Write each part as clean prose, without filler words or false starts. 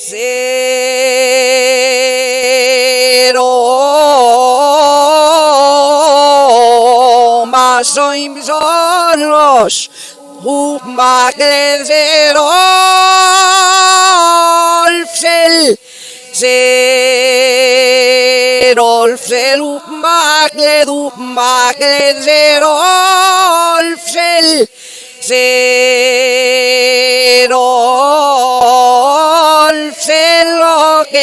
Cero más son los Zero lo que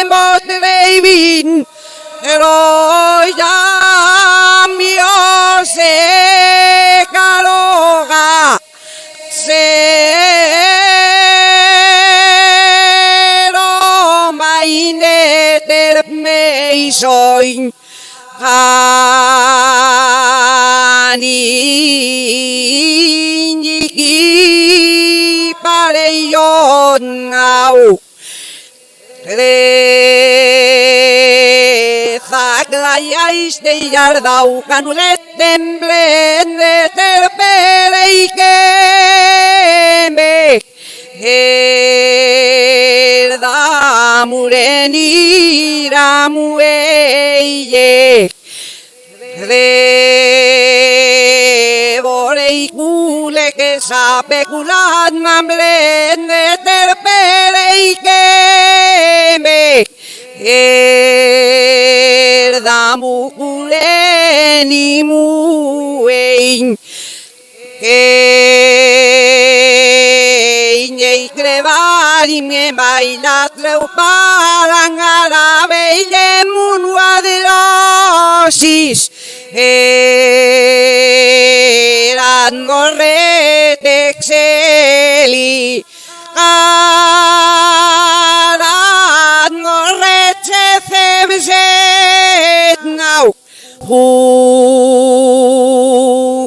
hemos vivido, pero ya mío se caloga, cero maine terme soy Ani pare yon ngau Zaglaiais de yardau canulet temblen de terpere y queme Erda murenira mueye Revoreicule que sabe culat mamblen de terpere y queme Erda muculeni muein Ei crevari me baila treuparan arabe y munua de losis Eran gorrete exeli Aran gorrete cebset nau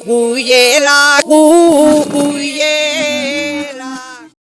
Huyela